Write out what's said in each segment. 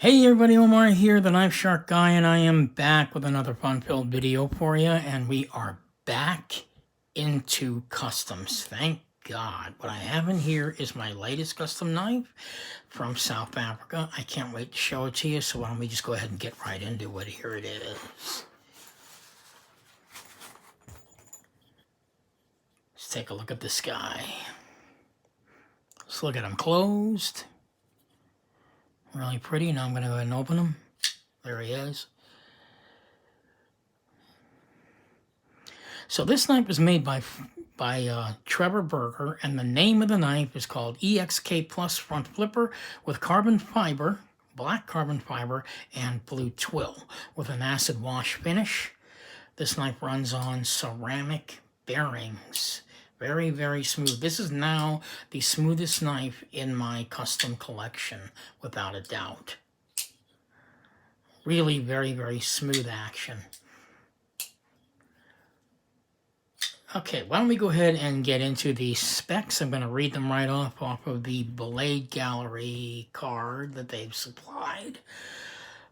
Hey everybody, Omar here, the Knife Shark Guy, and I am back with another fun-filled video for you, and we are back into customs. Thank God. What I have in here is my latest custom knife from South Africa. I can't wait to show it to you, so why don't we just go ahead and get right into it. Here it is. Let's take a look at this guy. Let's look at him closed. Really pretty. Now I'm going to go ahead and open him. There he is. So this knife is made by Trevor Burger, and the name of the knife is called EXK Plus Front Flipper with carbon fiber, black carbon fiber, and blue twill with an acid wash finish. This knife runs on ceramic bearings. Very, very smooth. This is now the smoothest knife in my custom collection, without a doubt. Really very, very smooth action. Okay, why don't we go ahead and get into the specs. I'm going to read them right off of the Blade Gallery card that they've supplied.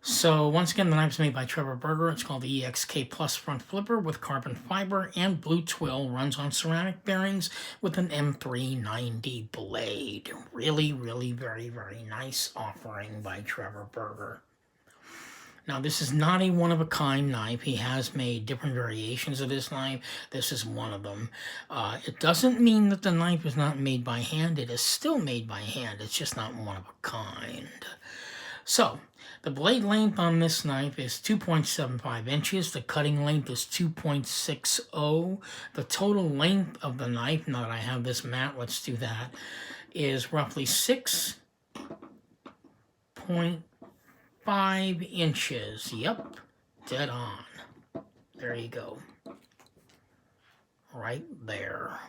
So once again, the knife's made by Trevor Burger. It's called the EXK Plus Front Flipper with carbon fiber and blue twill. Runs on ceramic bearings with an M390 blade. Really, really very, very nice offering by Trevor Burger. Now, this is not a one-of-a-kind knife. He has made different variations of this knife. This is one of them. It doesn't mean that the knife is not made by hand. It is still made by hand. It's just not one-of-a-kind. So, the blade length on this knife is 2.75 inches. The cutting length is 2.60. The total length of the knife, now that I have this mat, let's do that, is roughly 6.5 inches. Yep, dead on. There you go. Right there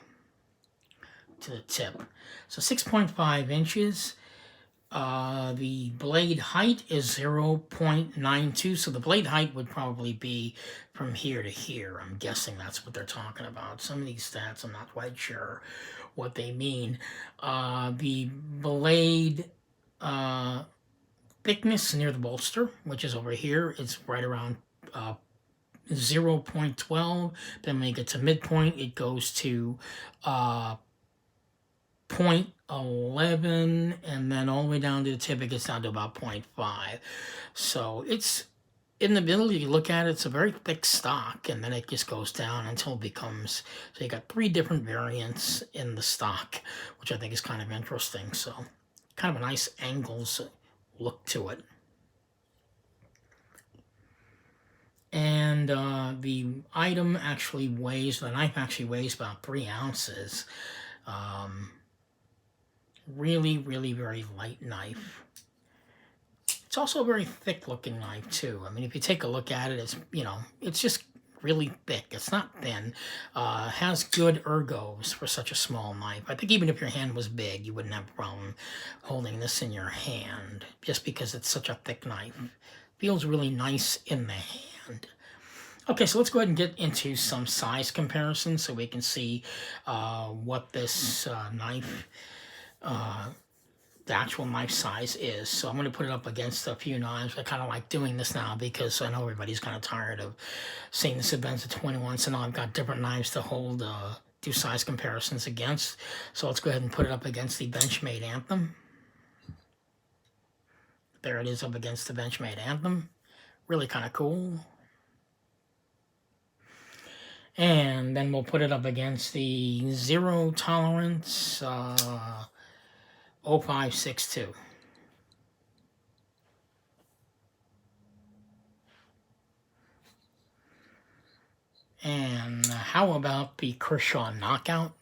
to the tip. So 6.5 inches. The blade height is 0.92, so the blade height would probably be from here to here. I'm guessing that's what they're talking about. Some of these stats, I'm not quite sure what they mean. The blade thickness near the bolster, which is over here, it's right around 0.12. Then when you get to midpoint, it goes to 0.11, and then all the way down to the tip, it gets down to about 0.5. So it's in the middle. You look at it, it's a very thick stock, and then it just goes down until it becomes, so you got 3 different variants in the stock, which I think is kind of interesting. So kind of a nice angles look to it. And the item actually weighs, the knife actually weighs about 3 ounces. Really, really very light knife. It's also a very thick looking knife too. I mean, if you take a look at it, it's, you know, it's just really thick. It's not thin. Has good ergos for such a small knife. I think even if your hand was big, you wouldn't have a problem holding this in your hand, just because it's such a thick knife. Feels really nice in the hand. Okay, so let's go ahead and get into some size comparisons so we can see what this knife, the actual knife size is. So I'm going to put it up against a few knives. I kind of like doing this now because I know everybody's kind of tired of seeing this events at 21. So now I've got different knives to hold, do size comparisons against. So let's go ahead and put it up against the Benchmade Anthem. There it is up against the Benchmade Anthem. Really kind of cool. And then we'll put it up against the Zero Tolerance 0562. And how about the Kershaw Knockout?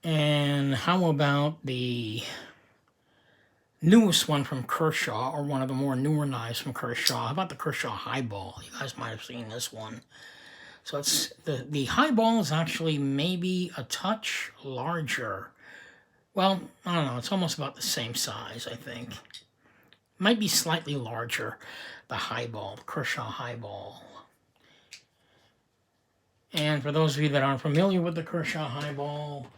And how about the newest one from Kershaw, or one of the more newer knives from Kershaw? How about the Kershaw Highball? You guys might have seen this one. So it's the Highball is actually maybe a touch larger. Well, I don't know. It's almost about the same size, I think. Might be slightly larger, the highball, the Kershaw highball. And for those of you that aren't familiar with the Kershaw highball,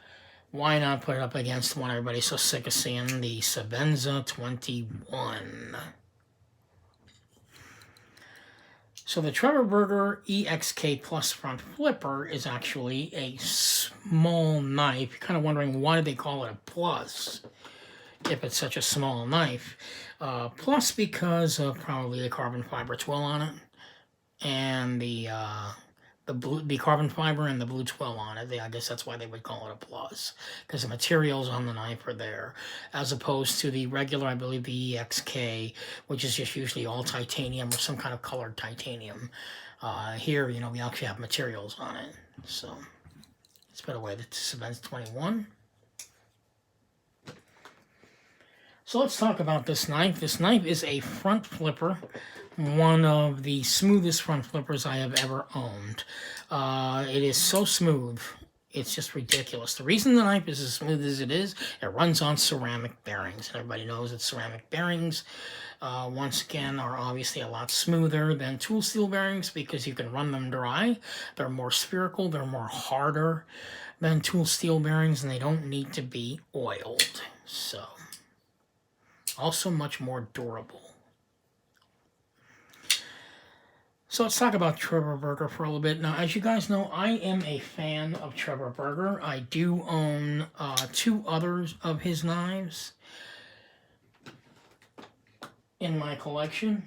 why not put it up against one everybody's so sick of seeing, the Sabenza 21. So the Trevor Burger EXK Plus front flipper is actually a small knife. You're kind of wondering, why did they call it a plus if it's such a small knife? Plus because of probably the carbon fiber twill on it, and the carbon fiber and the blue twill on it. I guess that's why they would call it a plus, because the materials on the knife are there, as opposed to the regular, I believe, the EXK, which is just usually all titanium or some kind of colored titanium. Here, you know, we actually have materials on it. So let's put away the Sabenza 21. So let's talk about this knife. This knife is a front flipper, one of the smoothest front flippers I have ever owned. It is so smooth, it's just ridiculous. The reason the knife is as smooth as it is, it runs on ceramic bearings. And everybody knows that ceramic bearings, once again, are obviously a lot smoother than tool steel bearings because you can run them dry. They're more spherical, they're more harder than tool steel bearings, and they don't need to be oiled. So, also much more durable. So let's talk about Trevor Burger for a little bit. Now, as you guys know, I am a fan of Trevor Burger. I do own 2 others of his knives in my collection.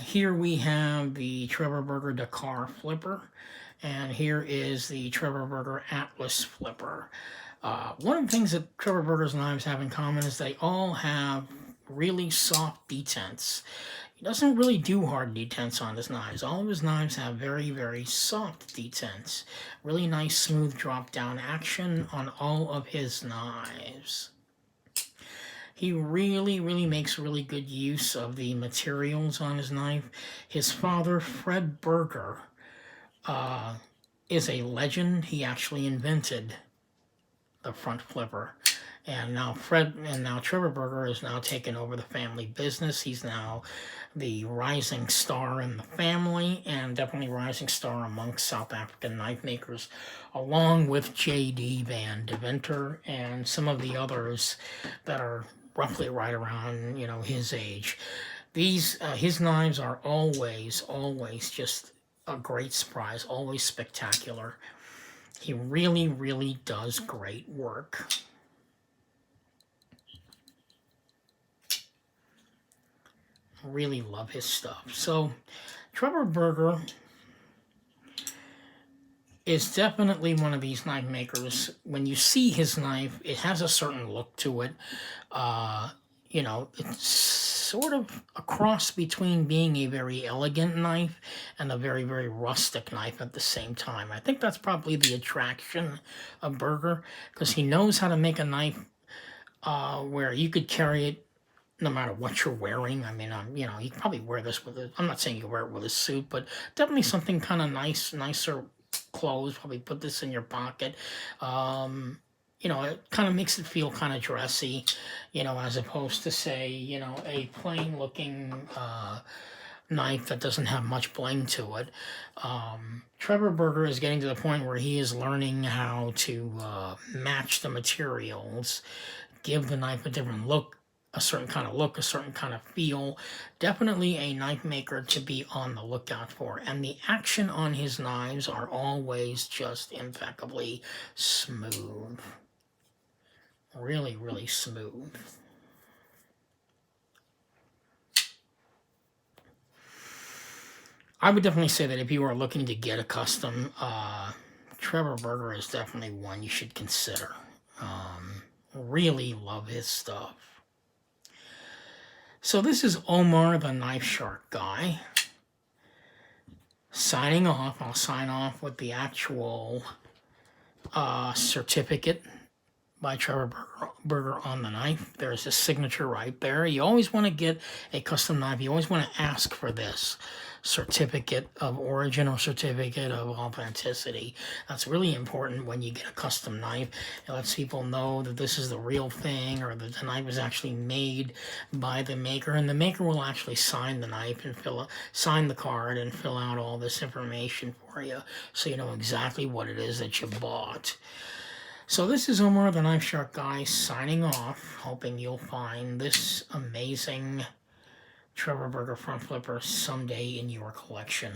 Here we have the Trevor Burger Dakar flipper, and here is the Trevor Burger Atlas flipper. One of the things that Trevor Burger's knives have in common is they all have really soft detents. He doesn't really do hard detents on his knives. All of his knives have very, very soft detents. Really nice, smooth drop-down action on all of his knives. He really, really makes really good use of the materials on his knife. His father, Fred Burger, is a legend. He actually invented the front flipper. And now Trevor Burger is now taken over the family business. He's now the rising star in the family, and definitely rising star amongst South African knife makers, along with J.D. Van Deventer and some of the others that are roughly right around, you know, his age. His knives are always just a great surprise, always spectacular. He really, really does great work. Really love his stuff. So, Trevor Burger is definitely one of these knife makers. When you see his knife, it has a certain look to it. You know, it's sort of a cross between being a very elegant knife and a very, very rustic knife at the same time. I think that's probably the attraction of Burger, because he knows how to make a knife where you could carry it no matter what you're wearing. I mean, you know, you can probably wear this with I'm not saying you wear it with a suit, but definitely something kind of nicer clothes. Probably put this in your pocket. You know, it kind of makes it feel kind of dressy, you know, as opposed to, say, you know, a plain looking knife that doesn't have much bling to it. Trevor Burger is getting to the point where he is learning how to match the materials, give the knife a different look, a certain kind of look, a certain kind of feel. Definitely a knife maker to be on the lookout for. And the action on his knives are always just impeccably smooth. Really, really smooth. I would definitely say that if you are looking to get a custom, Trevor Burger is definitely one you should consider. Really love his stuff. So this is Omar, the Knife Shark guy, signing off. I'll sign off with the actual certificate by Trevor Burger on the knife. There's his signature right there. You always want to get a custom knife. You always want to ask for this certificate of origin or certificate of authenticity. That's really important when you get a custom knife. It lets people know that this is the real thing, or that the knife was actually made by the maker, and the maker will actually sign the knife and sign the card and fill out all this information for you, so you know exactly what it is that you bought. So this is Omar the Knife Shark Guy signing off, hoping you'll find this amazing Trevor Burger front flipper someday in your collection.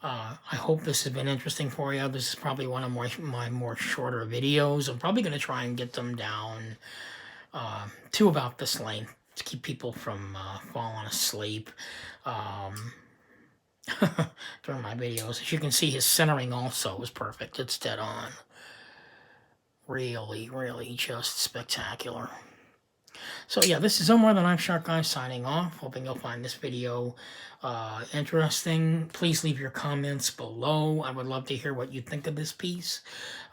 I hope this has been interesting for you. This is probably one of my more shorter videos. I'm probably going to try and get them down to about this length to keep people from falling asleep during my videos. As you can see, his centering also is perfect. It's dead on. Really, really just spectacular. So yeah, this is Omar the Knife Shark Guy signing off. Hoping you'll find this video interesting. Please leave your comments below. I would love to hear what you think of this piece.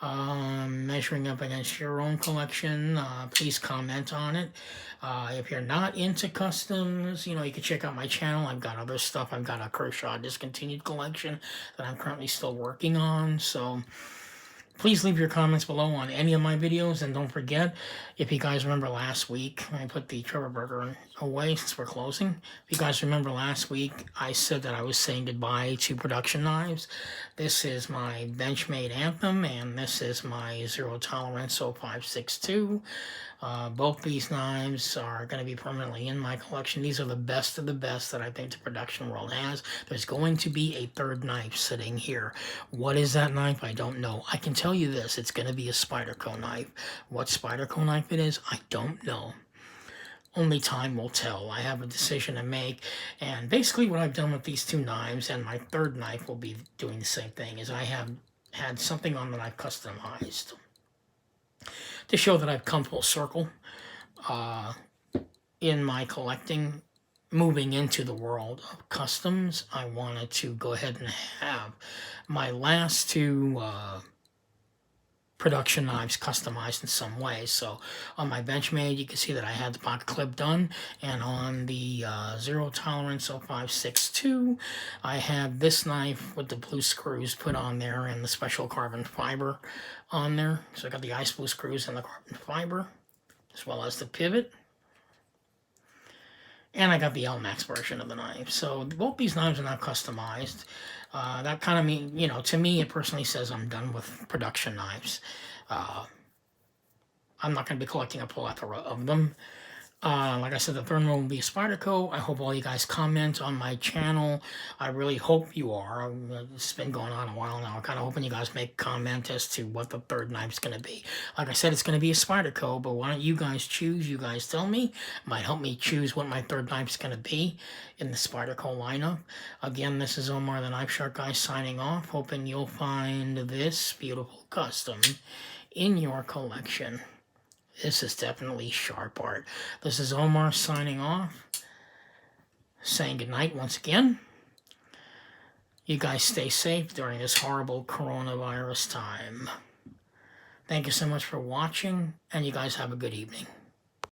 Measuring up against your own collection, please comment on it. If you're not into customs, you know, you can check out my channel. I've got other stuff. I've got a Kershaw discontinued collection that I'm currently still working on. So please leave your comments below on any of my videos, and don't forget, if you guys remember last week, when I put the Trevor Burger away since we're closing, if you guys remember last week, I said that I was saying goodbye to production knives. This is my Benchmade Anthem, and this is my Zero Tolerance 0562. Both these knives are going to be permanently in my collection. These are the best of the best that I think the production world has. There's going to be a third knife sitting here. What is that knife? I don't know. I can tell you this. It's going to be a Spyderco knife. What Spyderco knife it is, I don't know. Only time will tell. I have a decision to make, and basically what I've done with these two knives, and my third knife will be doing the same thing, is I have had something on that I've customized to show that I've come full circle in my collecting. Moving into the world of customs, I wanted to go ahead and have my last two production knives customized in some way. So on my Benchmade, you can see that I had the pocket clip done, and on the Zero Tolerance 0562, I had this knife with the blue screws put on there and the special carbon fiber on there. So I got the ice blue screws and the carbon fiber, as well as the pivot. And I got the LMAX version of the knife. So both these knives are not customized. That kind of mean, you know, to me, it personally says I'm done with production knives. I'm not going to be collecting a plethora of them. Like I said, the third one will be Spyderco. I hope all you guys comment on my channel. I really hope you are. It's been going on a while now. I'm kind of hoping you guys make a comment as to what the third knife's going to be. Like I said, it's going to be a Spyderco, but why don't you guys choose? You guys tell me. It might help me choose what my third knife's going to be in the Spyderco lineup. Again, this is Omar the Knife Shark Guy signing off, hoping you'll find this beautiful custom in your collection. This is definitely sharp art. This is Omar signing off, saying goodnight once again. You guys stay safe during this horrible coronavirus time. Thank you so much for watching, and you guys have a good evening.